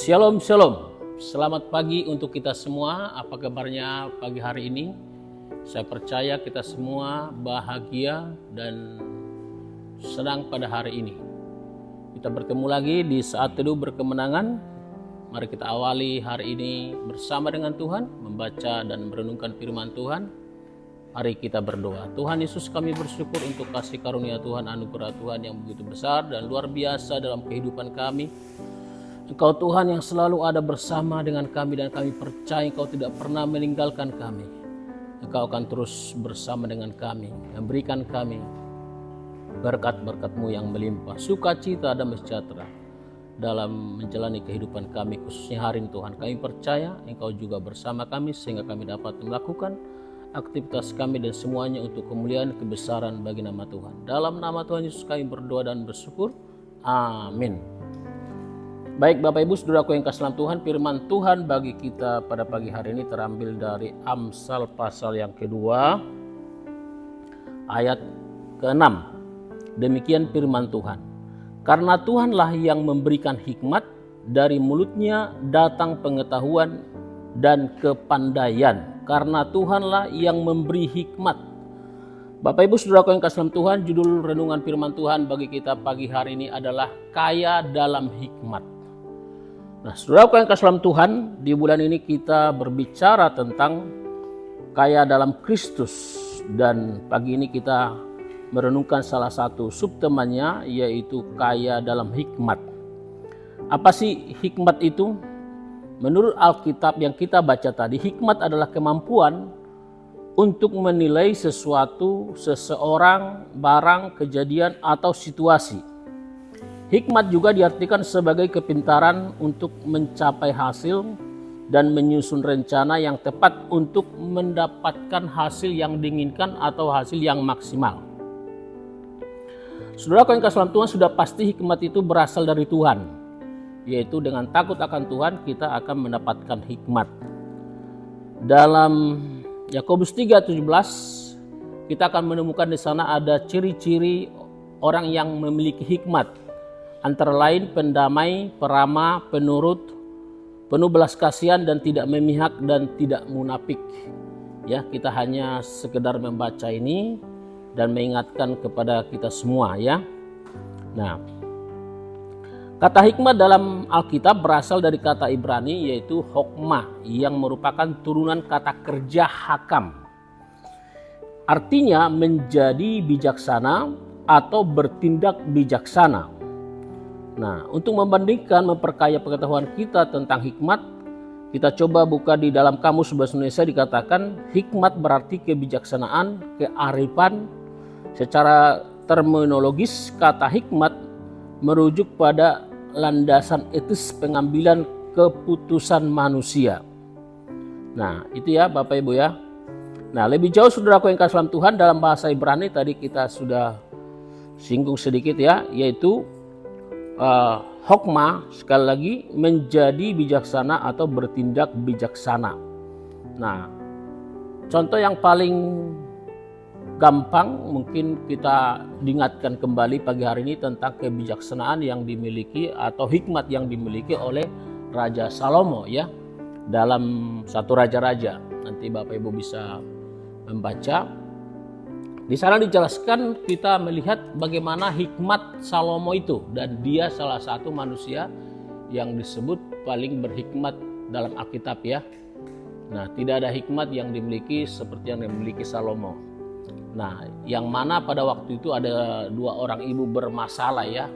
Shalom, shalom. Selamat pagi untuk kita semua. Apa kabarnya pagi hari ini? Saya percaya kita semua bahagia dan senang pada hari ini. Kita bertemu lagi di saat teduh berkemenangan. Mari kita awali hari ini bersama dengan Tuhan, membaca dan merenungkan firman Tuhan. Mari kita berdoa. Tuhan Yesus, kami bersyukur untuk kasih karunia Tuhan, anugerah Tuhan yang begitu besar dan luar biasa dalam kehidupan kami. Engkau Tuhan yang selalu ada bersama dengan kami dan kami percaya Engkau tidak pernah meninggalkan kami. Engkau akan terus bersama dengan kami, memberikan kami berkat-berkat-Mu yang melimpah, sukacita dan sejahtera dalam menjalani kehidupan kami, khususnya hari ini Tuhan. Kami percaya Engkau juga bersama kami sehingga kami dapat melakukan aktivitas kami dan semuanya untuk kemuliaan kebesaran bagi nama Tuhan. Dalam nama Tuhan Yesus kami berdoa dan bersyukur. Amin. Baik Bapak Ibu Saudaraku yang kasih dalam Tuhan, firman Tuhan bagi kita pada pagi hari ini terambil dari Amsal pasal yang kedua ayat ke-6. Demikian firman Tuhan. Karena Tuhanlah yang memberikan hikmat, dari mulutnya datang pengetahuan dan kepandaian. Karena Tuhanlah yang memberi hikmat. Bapak Ibu Saudaraku yang kasih dalam Tuhan, judul renungan firman Tuhan bagi kita pagi hari ini adalah kaya dalam hikmat. Nah, saudaraku yang kasih dalam Tuhan, di bulan ini kita berbicara tentang kaya dalam Kristus. Dan pagi ini kita merenungkan salah satu subtemanya, yaitu kaya dalam hikmat. Apa sih hikmat itu? Menurut Alkitab yang kita baca tadi, hikmat adalah kemampuan untuk menilai sesuatu, seseorang, barang, kejadian, atau situasi. Hikmat juga diartikan sebagai kepintaran untuk mencapai hasil dan menyusun rencana yang tepat untuk mendapatkan hasil yang diinginkan atau hasil yang maksimal. Saudara yang kasih dalam Tuhan, sudah pasti hikmat itu berasal dari Tuhan, yaitu dengan takut akan Tuhan kita akan mendapatkan hikmat. Dalam Yakobus 3:17 kita akan menemukan di sana ada ciri-ciri orang yang memiliki hikmat. Antara lain pendamai, peramah, penurut, penuh belas kasihan dan tidak memihak dan tidak munafik. Ya, kita hanya sekedar membaca ini dan mengingatkan kepada kita semua ya. Nah, kata hikmat dalam Alkitab berasal dari kata Ibrani yaitu hokmah yang merupakan turunan kata kerja hakam. Artinya menjadi bijaksana atau bertindak bijaksana. Nah, untuk membandingkan memperkaya pengetahuan kita tentang hikmat, kita coba buka di dalam Kamus Bahasa Indonesia, dikatakan hikmat berarti kebijaksanaan, kearifan. Secara terminologis, kata hikmat merujuk pada landasan etis pengambilan keputusan manusia. Nah, itu ya Bapak Ibu ya. Nah, lebih jauh saudaraku yang kasih dalam Tuhan, dalam bahasa Ibrani tadi kita sudah singgung sedikit ya, yaitu hokmah, sekali lagi, menjadi bijaksana atau bertindak bijaksana. Nah, contoh yang paling gampang mungkin kita diingatkan kembali pagi hari ini tentang kebijaksanaan yang dimiliki atau hikmat yang dimiliki oleh Raja Salomo ya, dalam satu raja-raja. Nanti Bapak Ibu bisa membaca. Di sana dijelaskan, kita melihat bagaimana hikmat Salomo itu, dan dia salah satu manusia yang disebut paling berhikmat dalam Alkitab ya. Nah, tidak ada hikmat yang dimiliki seperti yang dimiliki Salomo. Nah, yang mana pada waktu itu ada dua orang ibu bermasalah ya,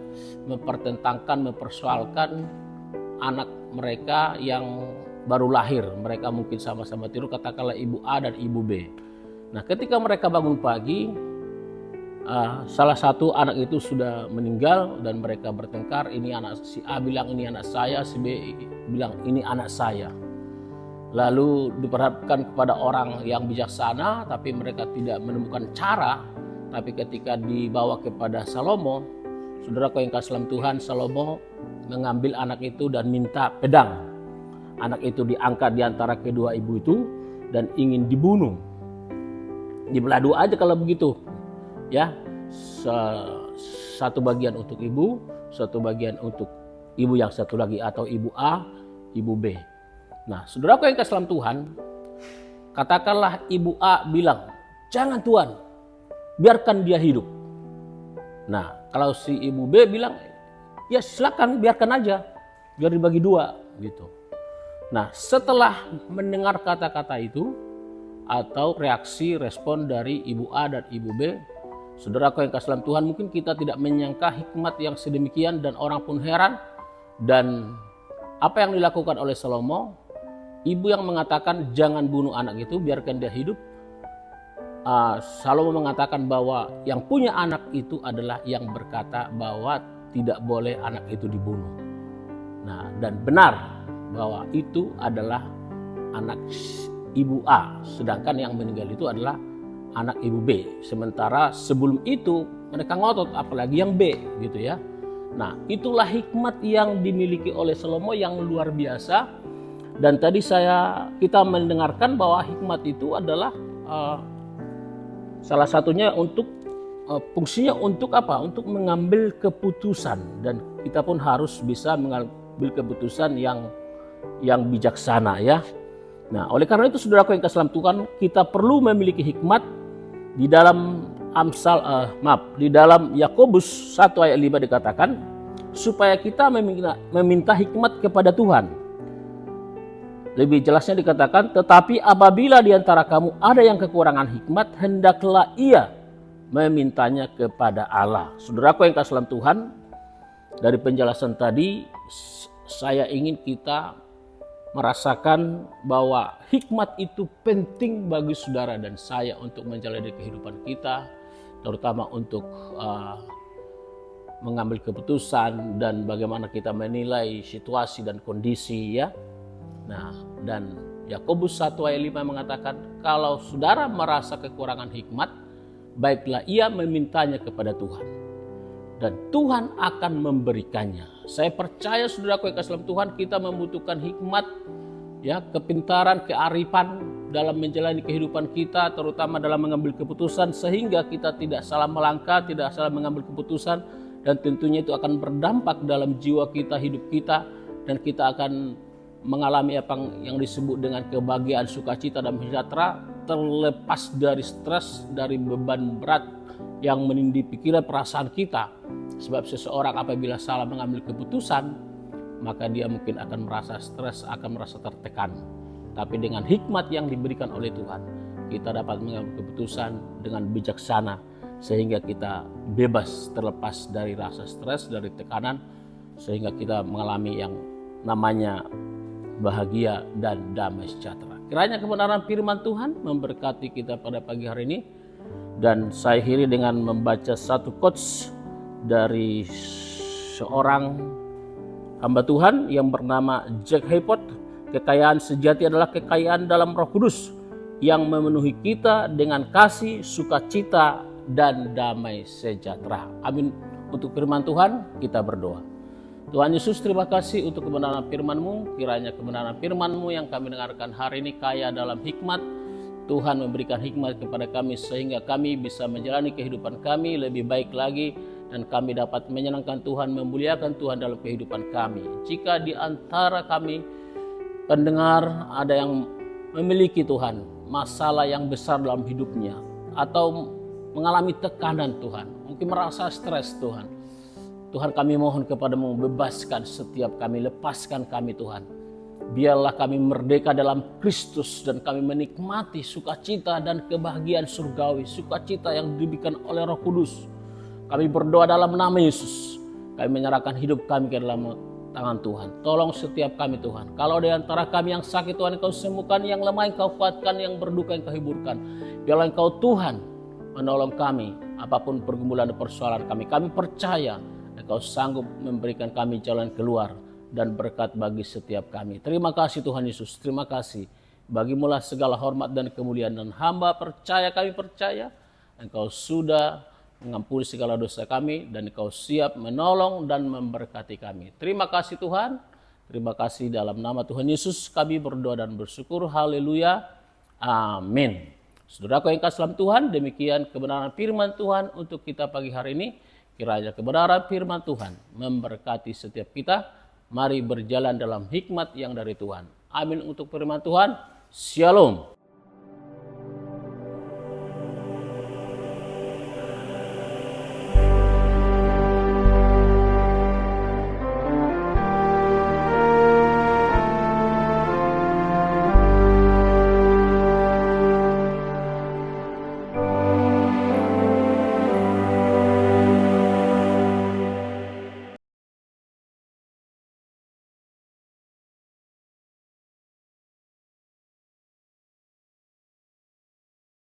mempertentangkan, mempersoalkan anak mereka yang baru lahir. Mereka mungkin sama-sama tidur, katakanlah ibu A dan ibu B. Nah, ketika mereka bangun pagi, salah satu anak itu sudah meninggal dan mereka bertengkar. Ini anak, si A bilang ini anak saya, si B bilang ini anak saya. Lalu diperhadapkan kepada orang yang bijaksana, tapi mereka tidak menemukan cara. Tapi ketika dibawa kepada Salomo, saudaraku yang kasih dalam Tuhan, Salomo mengambil anak itu dan minta pedang. Anak itu diangkat di antara kedua ibu itu dan ingin dibunuh. Dibelah dua aja kalau begitu ya, satu bagian untuk ibu, satu bagian untuk ibu yang satu lagi atau ibu A, ibu B. Nah, saudaraku yang kasih dalam Tuhan, katakanlah ibu A bilang, jangan Tuhan, biarkan dia hidup. Nah, kalau si ibu B bilang, ya silakan biarkan aja, biar dibagi dua gitu. Nah, setelah mendengar kata-kata itu atau reaksi respon dari ibu A dan ibu B, saudaraku yang kasih dalam Tuhan, mungkin kita tidak menyangka hikmat yang sedemikian dan orang pun heran. Dan apa yang dilakukan oleh Salomo, ibu yang mengatakan jangan bunuh anak itu, biarkan dia hidup. Salomo mengatakan bahwa yang punya anak itu adalah yang berkata bahwa tidak boleh anak itu dibunuh. Nah, dan benar bahwa itu adalah anak ibu A, sedangkan yang meninggal itu adalah anak ibu B. Sementara sebelum itu mereka ngotot, apalagi yang B gitu ya. Nah, itulah hikmat yang dimiliki oleh Salomo yang luar biasa. Dan tadi kita mendengarkan bahwa hikmat itu adalah salah satunya untuk fungsinya untuk apa? Untuk mengambil keputusan, dan kita pun harus bisa mengambil keputusan yang bijaksana ya. Nah, oleh karena itu saudaraku yang kasih dalam Tuhan, kita perlu memiliki hikmat. Di dalam di dalam Yakobus 1 ayat 5 dikatakan supaya kita meminta hikmat kepada Tuhan. Lebih jelasnya dikatakan, tetapi apabila di antara kamu ada yang kekurangan hikmat, hendaklah ia memintanya kepada Allah. Saudaraku yang kasih dalam Tuhan, dari penjelasan tadi saya ingin kita merasakan bahwa hikmat itu penting bagi saudara dan saya untuk menjalani kehidupan kita, terutama untuk mengambil keputusan dan bagaimana kita menilai situasi dan kondisi ya. Nah, dan Yakobus 1 ayat 5 mengatakan, kalau saudara merasa kekurangan hikmat, baiklah ia memintanya kepada Tuhan, dan Tuhan akan memberikannya. Saya percaya saudaraku yang kasih dalam Tuhan, kita membutuhkan hikmat ya, kepintaran, kearifan dalam menjalani kehidupan kita, terutama dalam mengambil keputusan, sehingga kita tidak salah melangkah, tidak salah mengambil keputusan, dan tentunya itu akan berdampak dalam jiwa kita, hidup kita, dan kita akan mengalami apa yang disebut dengan kebahagiaan, sukacita dan sejahtera, terlepas dari stres, dari beban berat yang menindih pikiran perasaan kita. Sebab seseorang apabila salah mengambil keputusan, maka dia mungkin akan merasa stres, akan merasa tertekan. Tapi dengan hikmat yang diberikan oleh Tuhan, kita dapat mengambil keputusan dengan bijaksana, sehingga kita bebas terlepas dari rasa stres, dari tekanan, sehingga kita mengalami yang namanya bahagia dan damai sejahtera. Kiranya kebenaran firman Tuhan memberkati kita pada pagi hari ini. Dan saya akhiri dengan membaca satu quotes dari seorang hamba Tuhan yang bernama Jack Hayford. Kekayaan sejati adalah kekayaan dalam Roh Kudus yang memenuhi kita dengan kasih, sukacita, dan damai sejahtera. Amin. Untuk firman Tuhan kita berdoa. Tuhan Yesus, terima kasih untuk kebenaran firman-Mu. Kiranya kebenaran firman-Mu yang kami dengarkan hari ini kaya dalam hikmat. Tuhan memberikan hikmat kepada kami sehingga kami bisa menjalani kehidupan kami lebih baik lagi, dan kami dapat menyenangkan Tuhan, memuliakan Tuhan dalam kehidupan kami. Jika di antara kami pendengar ada yang memiliki Tuhan masalah yang besar dalam hidupnya, atau mengalami tekanan Tuhan, mungkin merasa stres Tuhan, Tuhan kami mohon kepadamu, bebaskan setiap kami, lepaskan kami Tuhan. Biarlah kami merdeka dalam Kristus dan kami menikmati sukacita dan kebahagiaan surgawi, sukacita yang diberikan oleh Roh Kudus. Kami berdoa dalam nama Yesus. Kami menyerahkan hidup kami ke dalam tangan Tuhan. Tolong setiap kami Tuhan. Kalau di antara kami yang sakit Tuhan Engkau sembuhkan, yang lemah Engkau kuatkan, yang berduka Engkau hiburkan. Biarlah Engkau Tuhan menolong kami apapun pergumulan dan persoalan kami. Kami percaya Engkau sanggup memberikan kami jalan keluar dan berkat bagi setiap kami. Terima kasih Tuhan Yesus, terima kasih. Bagimulah segala hormat dan kemuliaan, dan hamba percaya, kami percaya Engkau sudah mengampuni segala dosa kami, dan Engkau siap menolong dan memberkati kami. Terima kasih Tuhan, terima kasih dalam nama Tuhan Yesus kami berdoa dan bersyukur. Haleluya, amin. Saudaraku yang kasih dalam Tuhan, demikian kebenaran firman Tuhan untuk kita pagi hari ini. Kiranya kebenaran firman Tuhan memberkati setiap kita Mari berjalan dalam hikmat yang dari Tuhan. Amin untuk firman Tuhan. Shalom.